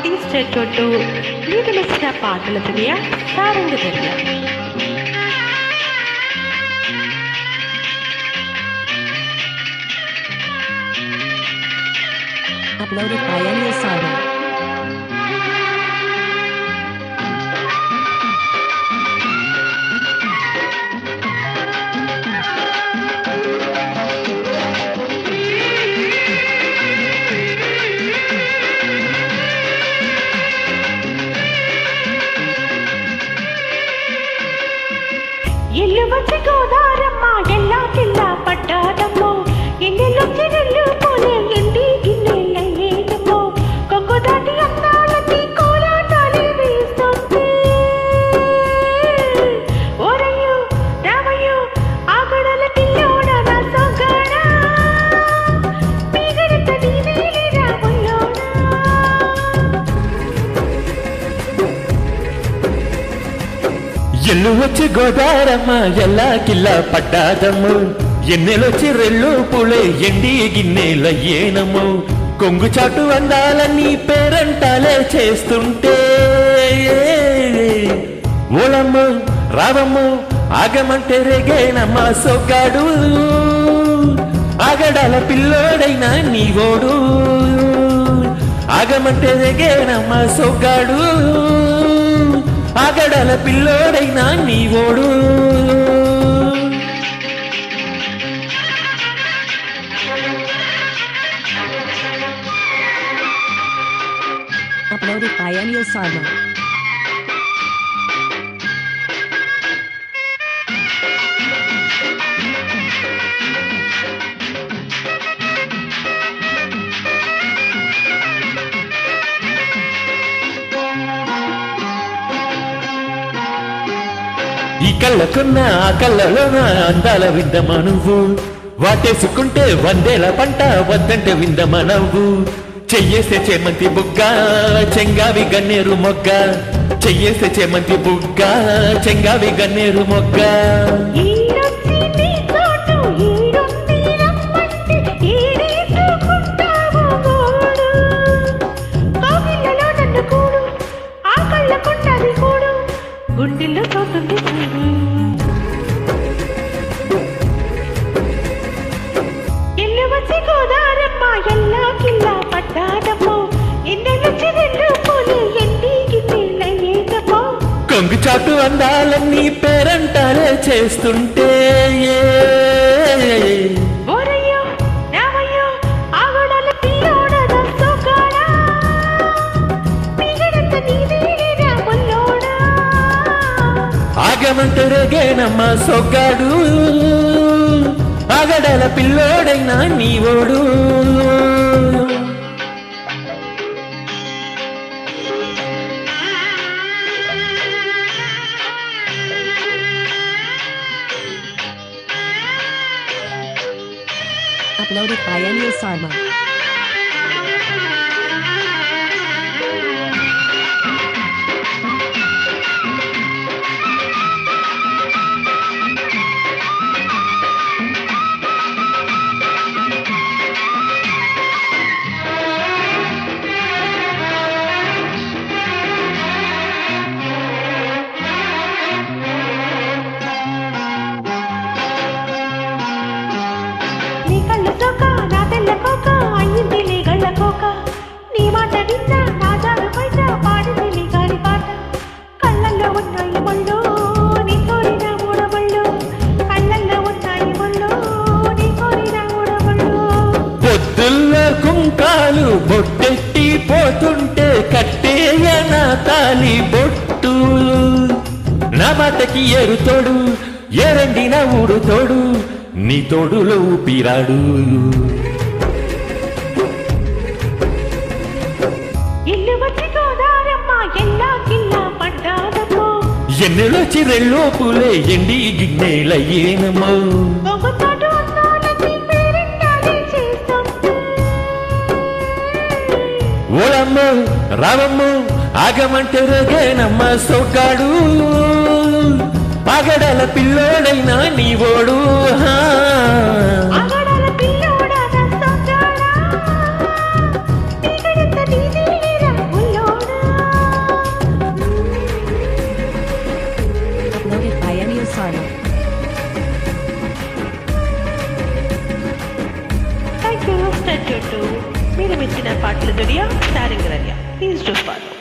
Easter చోటు మీకు నచ్చిన పాటల దునియా సారంగ దునియా. Uploaded by Enya Sarda. ఇల్లు వచ్చి గోదారమ్మ ఎల్లా కిల్లా పట్టాదమ్మో ఎన్నెల్లొచ్చి నెల్లు పోలే ఎండి గిన్నెలయ్యేదమ్మో కొంగు దాటి అందాలకి కోలాటాలే వేస్తుంది. ఓరయ్యో రామయ్యో ఆగడల పిల్లోడ నా సొగడ పీగడంత నీవేలే రాముల్లోడా. ఎల్లు వచ్చి గోదారమ్మ ఎల్లా కిల్లా పట్టాదమ్ము ఎన్నెలొచ్చి రెల్లు పులే ఎండి గిన్నెలయ్యేనమ్ము కొంగు చాటు అందాలన్నీ పేరంటాలే చేస్తుంటే ఓలమ్మ రావమ్మ ఆగమంటే రేగేనమ్మ సొగ్గాడు ఆగడాల పిల్లోడైనా నీవోడు ఆగమంటే రేగేనమ్మ సొగ్గాడు ఆగడాల పిల్లోడైనా నీవోడు. Uploaded by Enya Sarda. ఈ కళ్ళకున్న ఆ కళ్ళలోన అందాల విందమా నువ్వు వాటేసుకుంటే వందేల పంట వద్దంటే విందమా నవ్వు చెయ్యేస్తే చేమంతి బుగ్గ చెంగావి గన్నేరు మొగ్గ చెయ్యేస్తే చేమంతి బుగ్గ చెంగావి గన్నేరు మొగ్గ. ఈడొచ్చి నీ తోటు ఈడుంది రమ్మంటే ఈడేసుకుంటావు గోడు. కోగిళ్ళలో నన్ను కూడు ఆ కళ్ళకున్నది కూడు గుండెల్లో తోటుంది చూడు. ఎల్లు వచ్చి గోదారమ్మ ఎల్లా కిల్లా పట్టాదమ్మో ఎన్నెలొచ్చి రెల్లు పూలు ఎండి గిన్నెలయ్యేదమ్మో కొంగు చాటు అందాలన్నీ పేరంటాలే చేస్తుంటే ఓరయ్యో రామయ్యో ఆగడాల పిల్లోడ నా సొగడ పీగడంత నీవేలే రాముల్లోడా. ఆగమంటే రేగేనమ్మ సొగ్గాడు ఆగడాల పిల్లోడైనా నీవోడు. Uploaded by Enya Sarda. నీ కళ్ళు సోక నా తెల్ల కోక అయ్యింది నీ గళ్ళ కోక నీ మాట విన్న నా జారు పైట పాడింది నీ గాలి పాట. కళ్ళల్లో ఉన్నాయి ముళ్ళు నీ కోరిన మూడబళ్ళు కళ్ళల్లో ఉన్నాయి ముళ్ళు నీ కోరిన మూడబళ్ళు. పొద్దుల్లో కుంకాలు బొట్టెట్టి పోతుంటే కట్టేయ నా తాలి బొట్టు నా మాటకి ఎరుతోడు ఎరండిన ఊడుతోడు నీ తోడులో ఊపిరాడు. ఇల్లు వచ్చి గోదారమ్మ ఎల్లా కిల్లా పడ్డాదమ్మో ఎన్నెలొచ్చి రెల్లోపులే ఎండి గిన్నెలయ్యేనమ్మో ఒకతోడు అందాలకి పేరంటాలే చేస్తుంది. ఓలమ్మ రావమ్మ ఆగమంటే రేగేనమ్మ సొగ్గాడు ఆగడాల పిల్లోడైనా నీవోడు. ఆగడాల పిల్లోడ నా సొగడ పీగడంత నీవేలే రాముల్లోడా. స్టాచ్యూ టు మీరు మెచ్చిన పాటల దునియా starring Ranya please do follow.